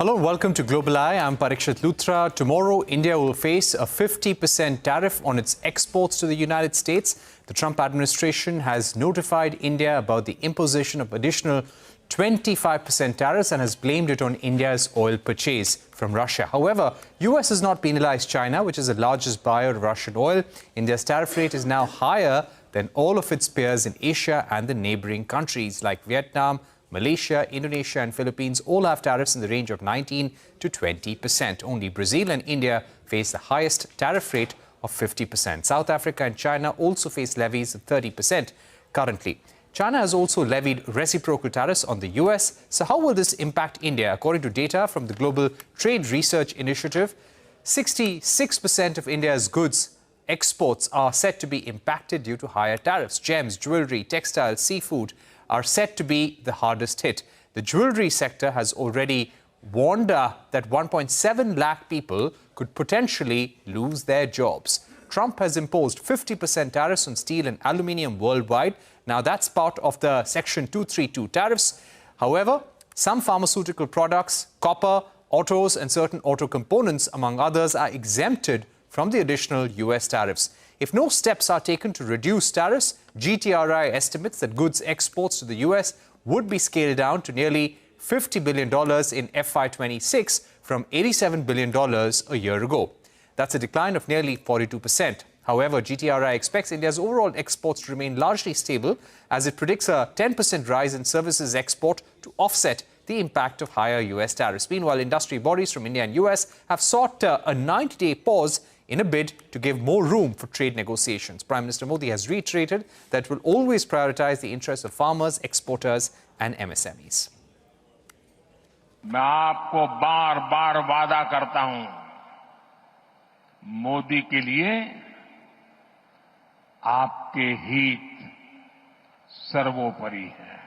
Hello, welcome to Global Eye. I'm Parikshit Luthra. Tomorrow, India will face a 50% tariff on its exports to the United States. The Trump administration has notified India about the imposition of additional 25% tariffs and has blamed it on India's oil purchase from Russia. However, US has not penalized China, which is the largest buyer of Russian oil. India's tariff rate is now higher than all of its peers in Asia and the neighboring countries like Vietnam, Malaysia, Indonesia and Philippines all have tariffs in the range of 19 to 20%. Only Brazil and India face the highest tariff rate of 50%. South Africa and China also face levies of 30% currently. China has also levied reciprocal tariffs on the US. So how will this impact India? According to data from the Global Trade Research Initiative, 66% of India's goods exports are set to be impacted due to higher tariffs. Gems, jewelry, textiles, seafood are set to be the hardest hit. The jewelry sector has already warned that 1.7 lakh people could potentially lose their jobs. Trump has imposed 50% tariffs on steel and aluminium worldwide. Now, that's part of the Section 232 tariffs. However, some pharmaceutical products, copper, autos and certain auto components, among others, are exempted from the additional US tariffs. If no steps are taken to reduce tariffs, GTRI estimates that goods exports to the US would be scaled down to nearly $50 billion in FY26 from $87 billion a year ago. That's a decline of nearly 42%. However, GTRI expects India's overall exports to remain largely stable as it predicts a 10% rise in services export to offset the impact of higher US tariffs. Meanwhile, industry bodies from India and US have sought a 90-day pause in a bid to give more room for trade negotiations. Prime Minister Modi has reiterated that will always prioritize the interests of farmers, exporters and MSMEs. मैं आपको बार-बार वादा करता हूं, मोदी के लिए आपके हित सर्वोपरि है।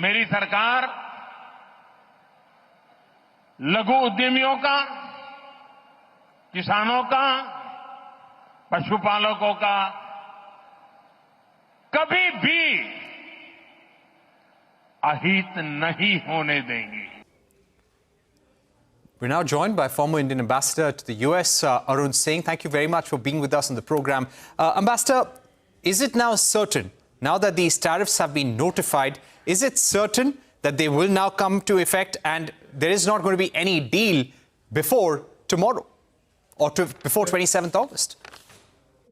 मेरी सरकार लघु उद्यमियों का, किसानों का, पशुपालकों का कभी भी अहित नहीं होने देंगी। We're now joined by former Indian ambassador to the US, Arun Singh. Thank you very much for being with us on the program. Ambassador, is it now certain, now that these tariffs have been notified, is it certain that they will now come to effect and there is not going to be any deal before tomorrow or before 27th August?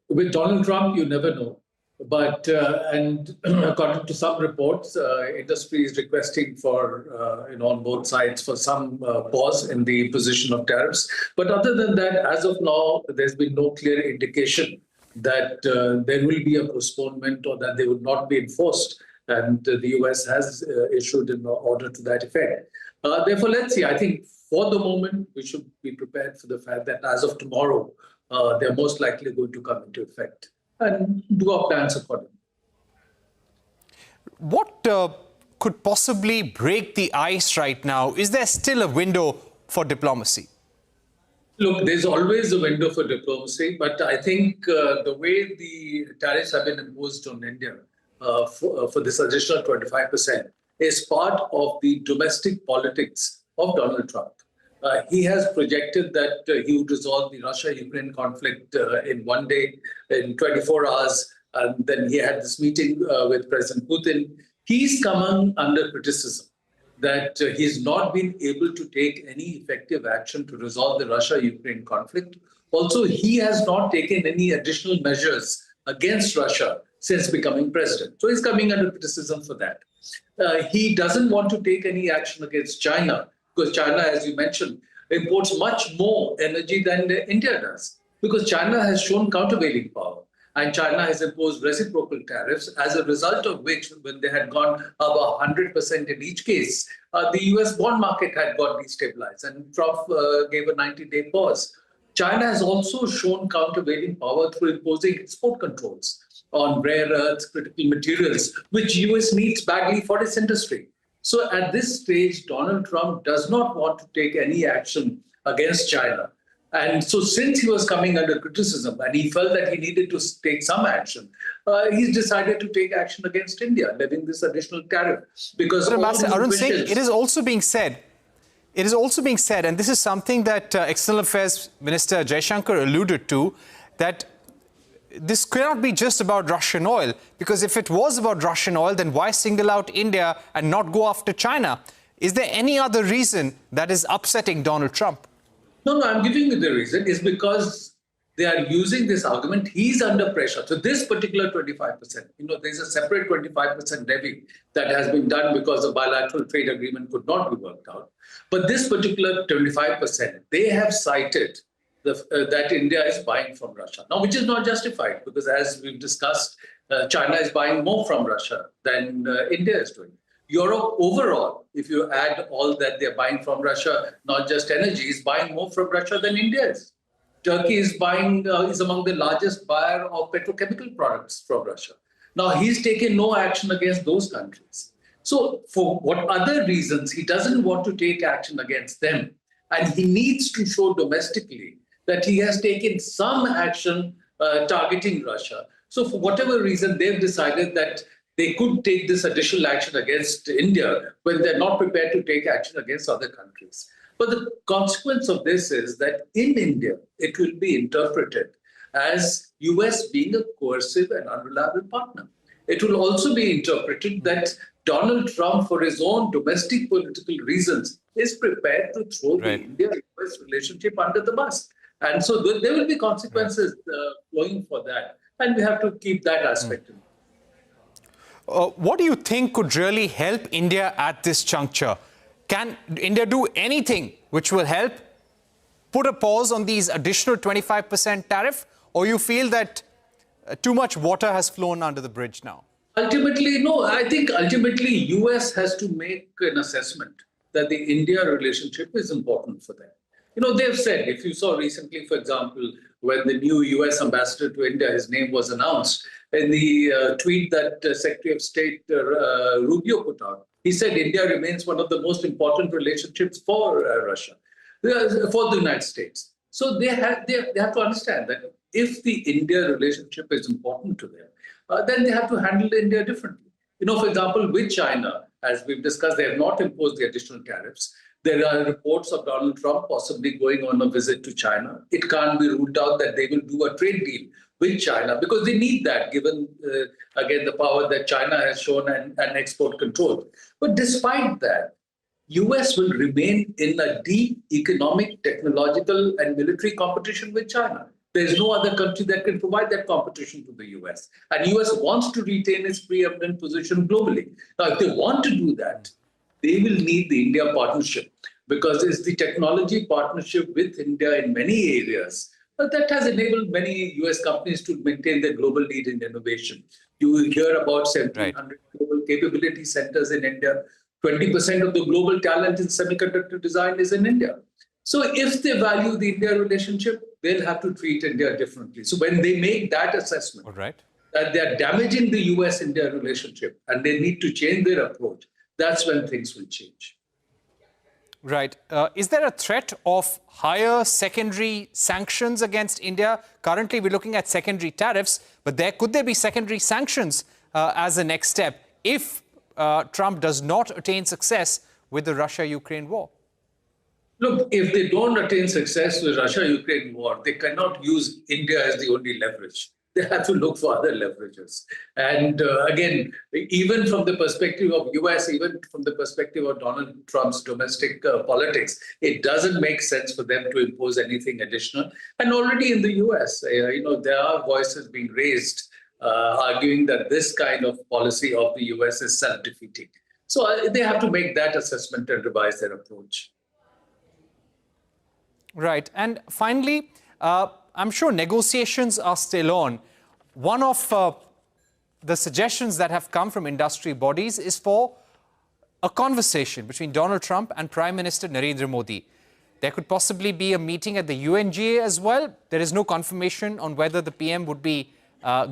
With Donald Trump, you never know. But, and according to some reports, industry is requesting for, on both sides for some pause in the imposition of tariffs. But other than that, as of now, there's been no clear indication that there will be a postponement or that they would not be enforced. And the US has issued an order to that effect. Therefore, let's see. I think for the moment, we should be prepared for the fact that as of tomorrow, they're most likely going to come into effect and do our plans accordingly. What could possibly break the ice right now? Is there still a window for diplomacy? Look, there's always a window for diplomacy, but I think the way the tariffs have been imposed on India for this additional 25% is part of the domestic politics of Donald Trump. He has projected that he would resolve the Russia-Ukraine conflict in one day, in 24 hours, and then he had this meeting with President Putin. He's come under criticism that he's not been able to take any effective action to resolve the Russia-Ukraine conflict. Also, he has not taken any additional measures against Russia since becoming president. So he's coming under criticism for that. He doesn't want to take any action against China, because China, as you mentioned, imports much more energy than India does, because China has shown countervailing power. And China has imposed reciprocal tariffs, as a result of which, when they had gone above 100% in each case, the US bond market had got destabilized, and Trump gave a 90-day pause. China has also shown countervailing power through imposing export controls on rare earths, critical materials, which US needs badly for its industry. So at this stage, Donald Trump does not want to take any action against China. And so since he was coming under criticism and he felt that he needed to take some action, he's decided to take action against India, levying this additional tariff. Because But Ambassador Arun Singh, wishes- it is also being said, and this is something that External Affairs Minister Jaishankar alluded to, that this cannot be just about Russian oil, because if it was about Russian oil, then why single out India and not go after China? Is there any other reason that is upsetting Donald Trump? No, I'm giving you the reason is because they are using this argument. He's under pressure. So this particular 25%, there's a separate 25% levy that has been done because the bilateral trade agreement could not be worked out. But this particular 25%, they have cited that India is buying from Russia. Now, which is not justified because as we've discussed, China is buying more from Russia than India is doing. Europe overall, if you add all that they're buying from Russia, not just energy, is buying more from Russia than India is. Turkey is among the largest buyer of petrochemical products from Russia. Now, he's taken no action against those countries. So for what other reasons, he doesn't want to take action against them. And he needs to show domestically that he has taken some action targeting Russia. So for whatever reason, they've decided that they could take this additional action against India when they're not prepared to take action against other countries. But the consequence of this is that in India, it will be interpreted as US being a coercive and unreliable partner. It will also be interpreted that Donald Trump, for his own domestic political reasons, is prepared to throw the India-US relationship under the bus. And so there will be consequences flowing for that. And we have to keep that aspect in mind. What do you think could really help India at this juncture? Can India do anything which will help put a pause on these additional 25% tariff? Or you feel that too much water has flown under the bridge now? Ultimately, no. I think ultimately US has to make an assessment that the India relationship is important for them. They've said, if you saw recently, for example, when the new US ambassador to India, his name was announced, in the tweet that Secretary of State Rubio put out, he said India remains one of the most important relationships for Russia, for the United States. So they have to understand that if the India relationship is important to them, then they have to handle India differently. For example, with China, as we've discussed, they have not imposed the additional tariffs. There are reports of Donald Trump possibly going on a visit to China. It can't be ruled out that they will do a trade deal with China because they need that, given, again, the power that China has shown and export control. But despite that, US will remain in a deep economic, technological, and military competition with China. There's no other country that can provide that competition to the US. And US wants to retain its preeminent position globally. Now, if they want to do that, they will need the India partnership because it's the technology partnership with India in many areas that has enabled many US companies to maintain their global lead in innovation. You will hear about 1,700 global capability centers in India. 20% of the global talent in semiconductor design is in India. So if they value the India relationship, they'll have to treat India differently. So when they make that assessment, that they're damaging the US-India relationship and they need to change their approach, that's when things will change. Right. Is there a threat of higher secondary sanctions against India? Currently, we're looking at secondary tariffs, but could there be secondary sanctions as a next step if Trump does not attain success with the Russia-Ukraine war? Look, if they don't attain success with Russia-Ukraine war, they cannot use India as the only leverage. They have to look for other leverages. And again, even from the perspective of US, even from the perspective of Donald Trump's domestic politics, it doesn't make sense for them to impose anything additional. And already in the US, there are voices being raised arguing that this kind of policy of the US is self-defeating. So they have to make that assessment and revise their approach. Right. And finally, I'm sure negotiations are still on. One of the suggestions that have come from industry bodies is for a conversation between Donald Trump and Prime Minister Narendra Modi. There could possibly be a meeting at the UNGA as well. There is no confirmation on whether the PM would be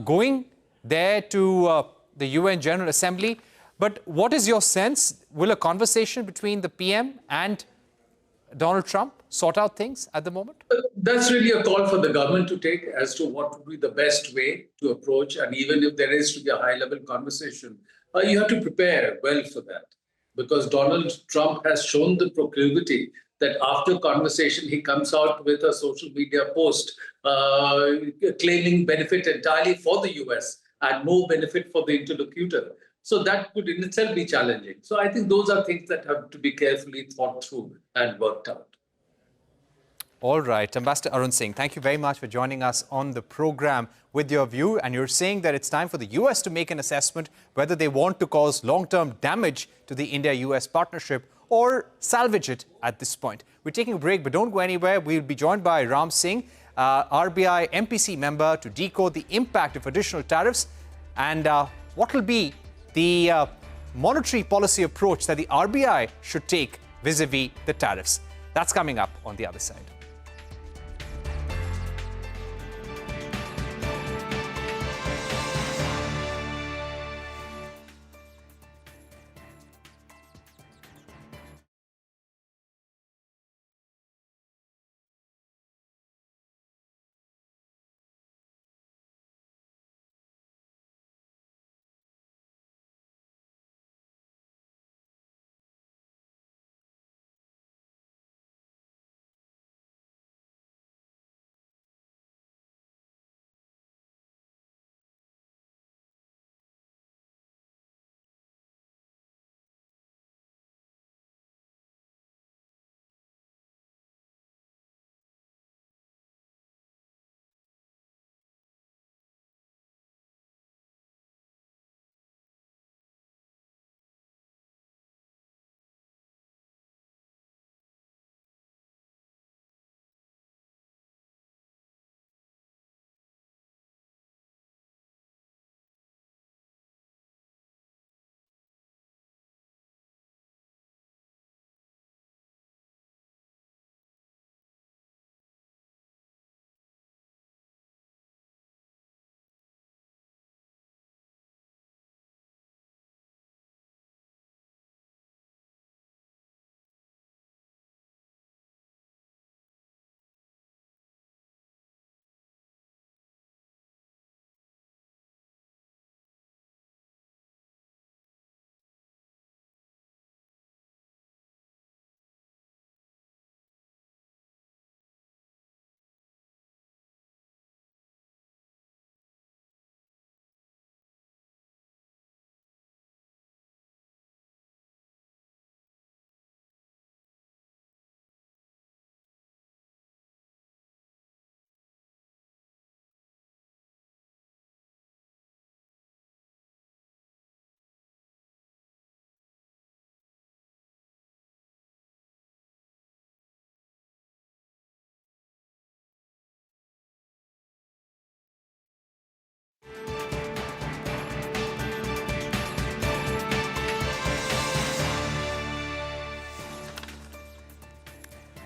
going there to the UN General Assembly. But what is your sense? Will a conversation between the PM and Donald Trump sort out things at the moment? That's really a call for the government to take as to what would be the best way to approach. And even if there is to be a high-level conversation, you have to prepare well for that. Because Donald Trump has shown the proclivity that after conversation, he comes out with a social media post claiming benefit entirely for the US and no benefit for the interlocutor. So that could in itself be challenging. So I think those are things that have to be carefully thought through and worked out. All right. Ambassador Arun Singh, thank you very much for joining us on the program with your view. And you're saying that it's time for the US to make an assessment whether they want to cause long-term damage to the India-US partnership or salvage it at this point. We're taking a break, but don't go anywhere. We'll be joined by Arun Singh, RBI MPC member, to decode the impact of additional tariffs and what will be the monetary policy approach that the RBI should take vis-a-vis the tariffs. That's coming up on the other side.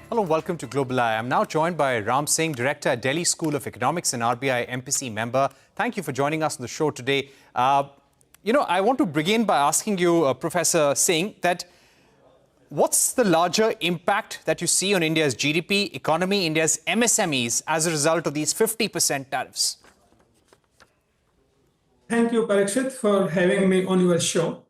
Hello, welcome to Global Eye. I'm now joined by Arun Singh, Director at Delhi School of Economics and RBI MPC member. Thank you for joining us on the show today. I want to begin by asking you, Professor Singh, that what's the larger impact that you see on India's GDP, economy, India's MSMEs as a result of these 50% tariffs? Thank you, Parikshit, for having me on your show.